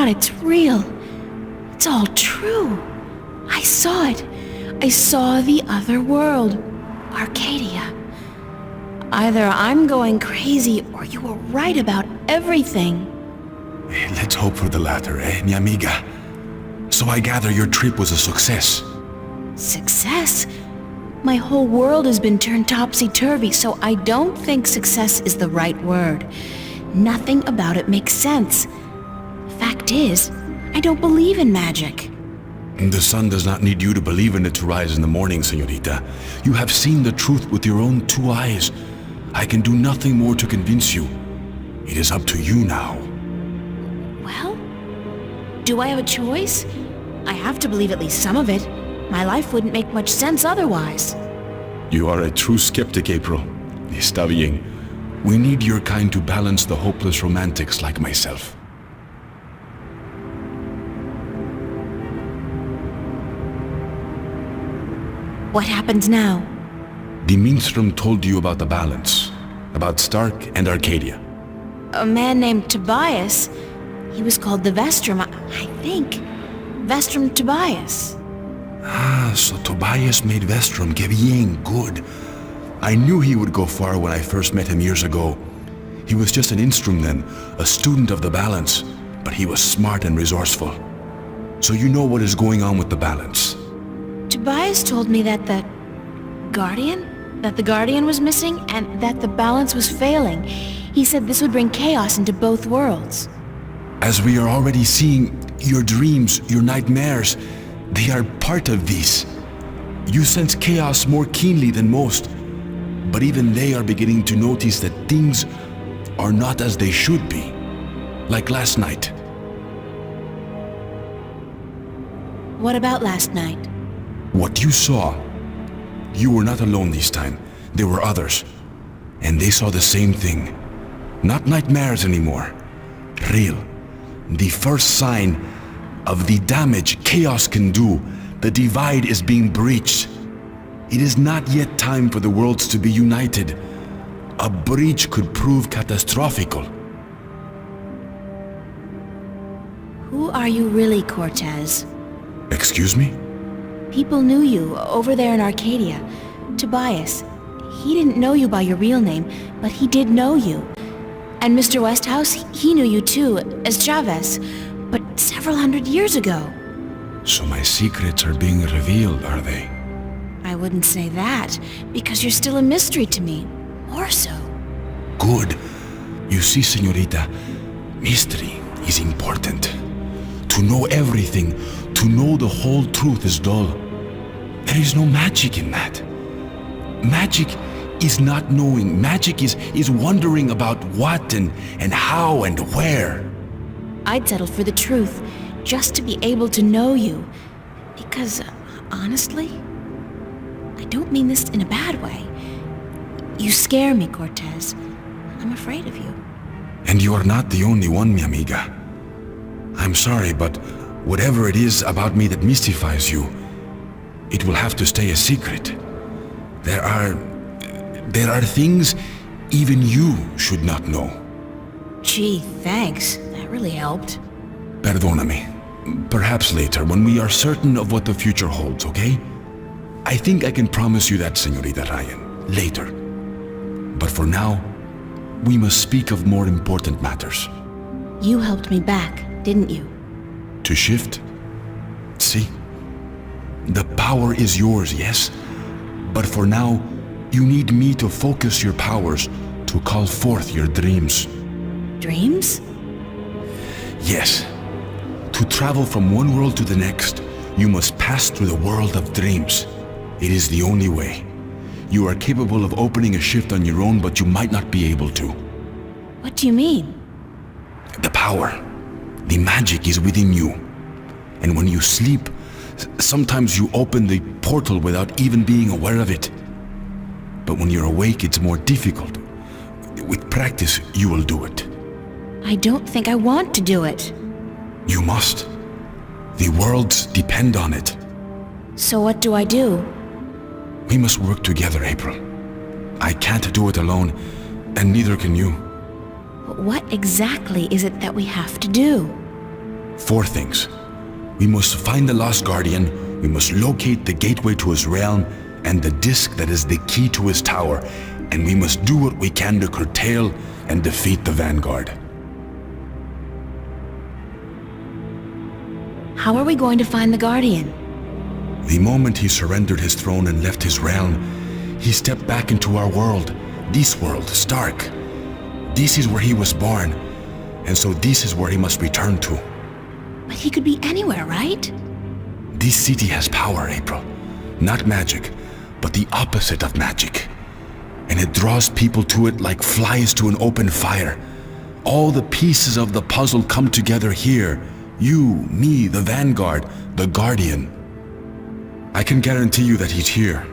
God, it's real. It's all true. I saw it. I saw the other world. Arcadia. Either I'm going crazy or you were right about everything. Let's hope for the latter, mi amiga? So I gather your trip was a success. Success? My whole world has been turned topsy-turvy, so I don't think success is the right word. Nothing about it makes sense. Fact is, I don't believe in magic. The sun does not need you to believe in it to rise in the morning, señorita. You have seen the truth with your own 2 eyes. I can do nothing more to convince you. It is up to you now. Well, do I have a choice? I have to believe at least some of it. My life wouldn't make much sense otherwise. You are a true skeptic, April. Está bien. We need your kind to balance the hopeless romantics like myself. What happens now? The Minstrom told you about the balance, about Stark and Arcadia. A man named Tobias. He was called the Vestrum, I think. Vestrum Tobias. Ah, so Tobias made Vestrum. Que bien, good. I knew he would go far when I first met him years ago. He was just an Instrum then, a student of the balance, but he was smart and resourceful. So you know what is going on with the balance. Tobias told me that the Guardian was missing and that the balance was failing. He said this would bring chaos into both worlds. As we are already seeing, your dreams, your nightmares, they are part of these. You sense chaos more keenly than most, but even they are beginning to notice that things are not as they should be. Like last night. What about last night? What you saw, you were not alone this time. There were others, and they saw the same thing. Not nightmares anymore. Real. The first sign of the damage chaos can do. The divide is being breached. It is not yet time for the worlds to be united. A breach could prove catastrophical. Who are you really, Cortez? Excuse me? People knew you over there in Arcadia. Tobias. He didn't know you by your real name, but he did know you. And Mr. Westhouse, he knew you too, as Chavez, but several hundred years ago. So my secrets are being revealed, are they? I wouldn't say that, because you're still a mystery to me. More so. Good. You see, señorita, mystery is important. To know everything, to know the whole truth is dull. There is no magic in that. Magic is not knowing. Magic is wondering about what and how and where. I'd settle for the truth, just to be able to know you. Because, honestly, I don't mean this in a bad way. You scare me, Cortez. I'm afraid of you. And you are not the only one, mi amiga. I'm sorry, but whatever it is about me that mystifies you, it will have to stay a secret. There are things even you should not know. Gee, thanks. That really helped. Perdóname. Perhaps later, when we are certain of what the future holds, okay? I think I can promise you that, Señorita Ryan. Later. But for now, we must speak of more important matters. You helped me back, didn't you? To shift? See? The power is yours, yes? But for now, you need me to focus your powers to call forth your dreams. Dreams? Yes. To travel from one world to the next, you must pass through the world of dreams. It is the only way. You are capable of opening a shift on your own, but you might not be able to. What do you mean? The power, the magic is within you. And when you sleep, sometimes you open the portal without even being aware of it. But when you're awake, it's more difficult. With practice, you will do it. I don't think I want to do it. You must. The worlds depend on it. So what do I do? We must work together, April. I can't do it alone, and neither can you. What exactly is it that we have to do? 4 things. We must find the lost guardian, we must locate the gateway to his realm, and the disc that is the key to his tower, and we must do what we can to curtail and defeat the Vanguard. How are we going to find the Guardian? The moment he surrendered his throne and left his realm, he stepped back into our world, this world, Stark. This is where he was born, and so this is where he must return to. But he could be anywhere, right? This city has power, April. Not magic, but the opposite of magic. And it draws people to it like flies to an open fire. All the pieces of the puzzle come together here. You, me, the Vanguard, the Guardian. I can guarantee you that he's here.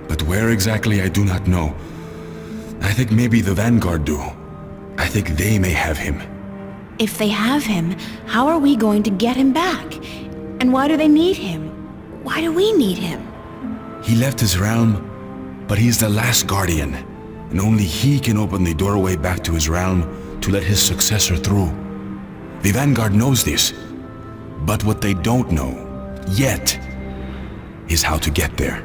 But where exactly I do not know. I think maybe the Vanguard do. I think they may have him. If they have him, how are we going to get him back? And why do they need him? Why do we need him? He left his realm, but he's the last Guardian, and only he can open the doorway back to his realm to let his successor through. The Vanguard knows this, but what they don't know, yet, is how to get there.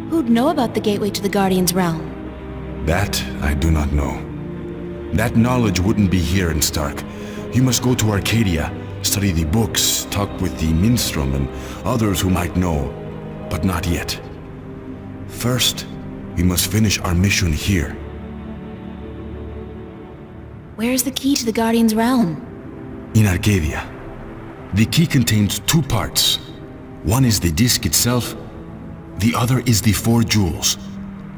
Who'd know about the gateway to the Guardian's realm? That I do not know. That knowledge wouldn't be here in Stark. You must go to Arcadia, study the books, talk with the minstrel and others who might know, but not yet. First, we must finish our mission here. Where's the key to the Guardian's realm? In Arcadia. The key contains 2 parts. One is the disc itself, the other is the 4 jewels,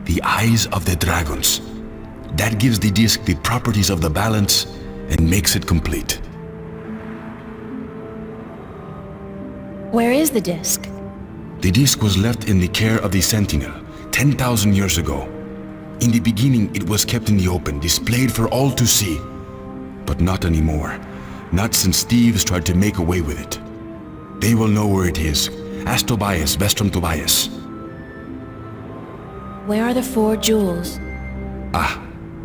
the eyes of the dragons. That gives the disc the properties of the balance and makes it complete. Where is the disc? The disc was left in the care of the Sentinel 10,000 years ago. In the beginning, it was kept in the open, displayed for all to see. But not anymore. Not since thieves tried to make away with it. They will know where it is. Ask Tobias, Vestrum Tobias. Where are the 4 jewels?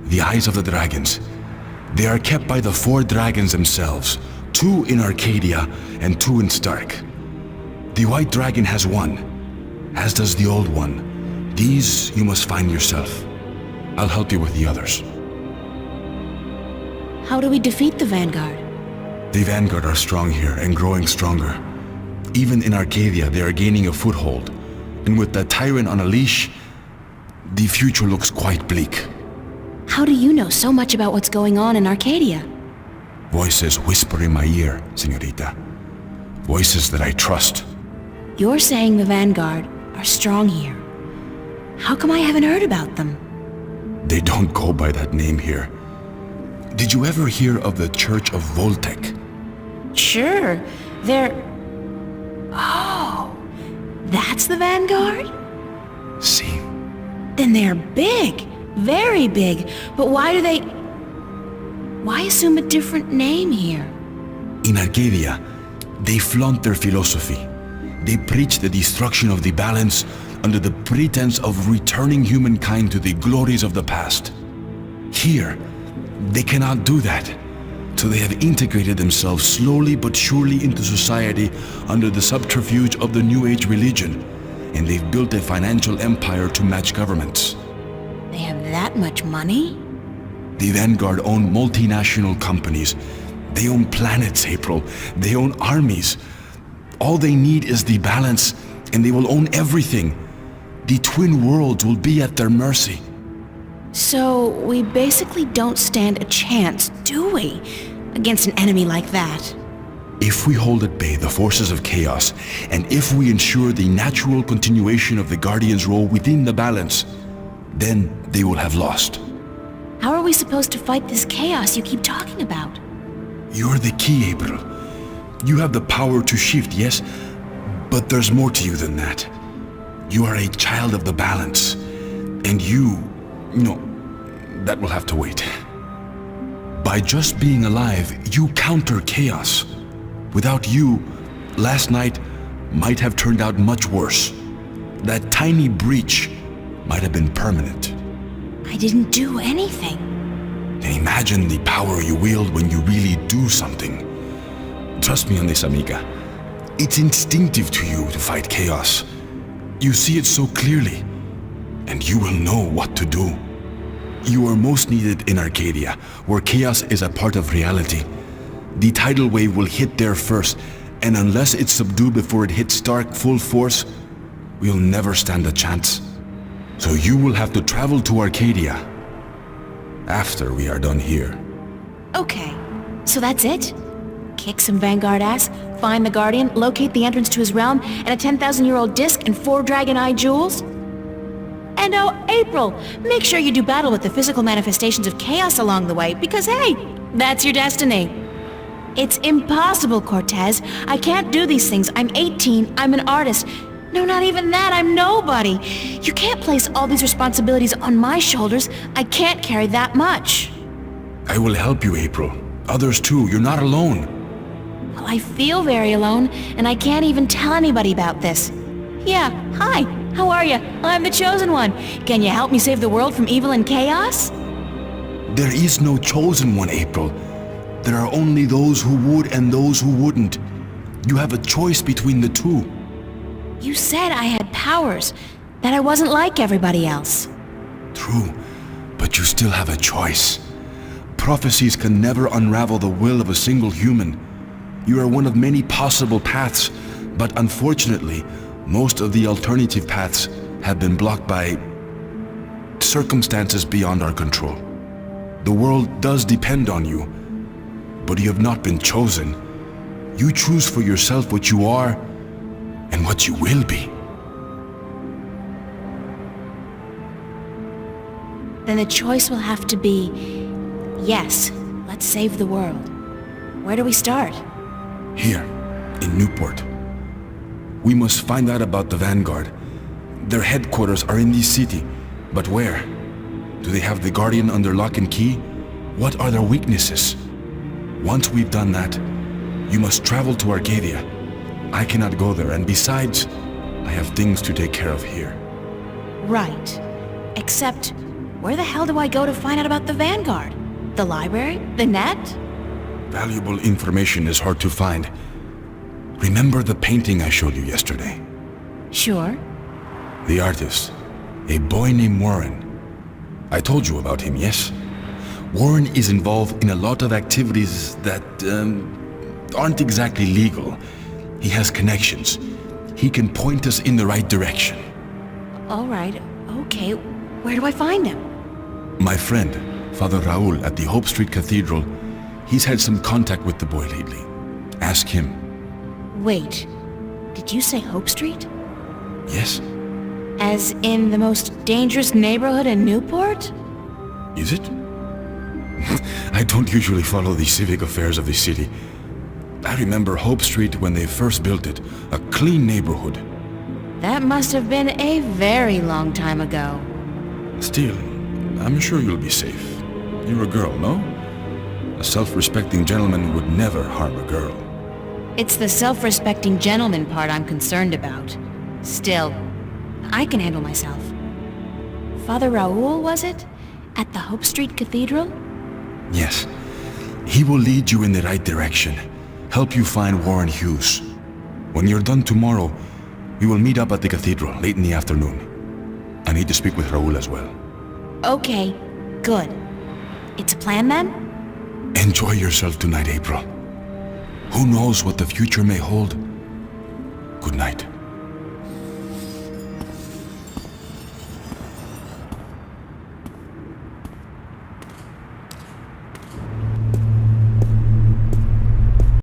The eyes of the dragons. They are kept by the 4 dragons themselves. 2 in Arcadia and 2 in Stark. The white dragon has 1, as does the old one. These you must find yourself. I'll help you with the others. How do we defeat the Vanguard? The Vanguard are strong here and growing stronger. Even in Arcadia, they are gaining a foothold. And with the tyrant on a leash, the future looks quite bleak. How do you know so much about what's going on in Arcadia? Voices whisper in my ear, señorita. Voices that I trust. You're saying the Vanguard are strong here. How come I haven't heard about them? They don't go by that name here. Did you ever hear of the Church of Voltec? Sure, they're... Oh, that's the Vanguard? See? Then they're big, very big. But why do they... Why assume a different name here? In Arcadia, they flaunt their philosophy. They preach the destruction of the balance under the pretense of returning humankind to the glories of the past. Here, they cannot do that. So they have integrated themselves slowly but surely into society under the subterfuge of the New Age religion. And they've built a financial empire to match governments. They have that much money? The Vanguard own multinational companies. They own planets, April. They own armies. All they need is the balance, and they will own everything. The twin worlds will be at their mercy. So, we basically don't stand a chance, do we? Against an enemy like that. If we hold at bay the forces of chaos, and if we ensure the natural continuation of the Guardian's role within the balance, then they will have lost. How are we supposed to fight this chaos you keep talking about? You're the key, April. You have the power to shift, yes, but there's more to you than that. You are a child of the balance, and no, that will have to wait. By just being alive, you counter chaos. Without you, last night might have turned out much worse. That tiny breach might have been permanent. I didn't do anything. And imagine the power you wield when you really do something. Trust me on this, amiga. It's instinctive to you to fight chaos. You see it so clearly, and you will know what to do. You are most needed in Arcadia, where chaos is a part of reality. The tidal wave will hit there first, and unless it's subdued before it hits Stark full force, we'll never stand a chance. So you will have to travel to Arcadia after we are done here. Okay, so that's it? Kick some Vanguard ass, find the Guardian, locate the entrance to his realm, and a 10,000-year-old disc and 4 Dragon Eye jewels? And oh, April, make sure you do battle with the physical manifestations of chaos along the way, because hey, that's your destiny. It's impossible, Cortez. I can't do these things. I'm 18, I'm an artist. No, not even that, I'm nobody. You can't place all these responsibilities on my shoulders. I can't carry that much. I will help you, April. Others too, you're not alone. Well, I feel very alone, and I can't even tell anybody about this. Yeah, hi, how are you? I'm the Chosen One. Can you help me save the world from evil and chaos? There is no chosen one, April. There are only those who would and those who wouldn't. You have a choice between the two. You said I had powers, that I wasn't like everybody else. True, but you still have a choice. Prophecies can never unravel the will of a single human. You are one of many possible paths, but unfortunately, most of the alternative paths have been blocked by circumstances beyond our control. The world does depend on you, but you have not been chosen. You choose for yourself what you are and what you will be. Then the choice will have to be, yes, let's save the world. Where do we start? Here, in Newport. We must find out about the Vanguard. Their headquarters are in this city, but where? Do they have the Guardian under lock and key? What are their weaknesses? Once we've done that, you must travel to Arcadia. I cannot go there, and besides, I have things to take care of here. Right. Except, where the hell do I go to find out about the Vanguard? The library? The net? Valuable information is hard to find. Remember the painting I showed you yesterday? Sure. The artist, a boy named Warren. I told you about him, yes? Warren is involved in a lot of activities that aren't exactly legal. He has connections. He can point us in the right direction. All right, okay. Where do I find him? My friend, Father Raul at the Hope Street Cathedral, he's had some contact with the boy lately. Ask him. Wait, did you say Hope Street? Yes? As in the most dangerous neighborhood in Newport? Is it? I don't usually follow the civic affairs of the city. I remember Hope Street when they first built it, a clean neighborhood. That must have been a very long time ago. Still, I'm sure you'll be safe. You're a girl, no? A self-respecting gentleman would never harm a girl. It's the self-respecting gentleman part I'm concerned about. Still, I can handle myself. Father Raul, was it? At the Hope Street Cathedral? Yes. He will lead you in the right direction. Help you find Warren Hughes. When you're done tomorrow, we will meet up at the cathedral late in the afternoon. I need to speak with Raul as well. Okay, good. It's a plan then? Enjoy yourself tonight, April. Who knows what the future may hold? Good night.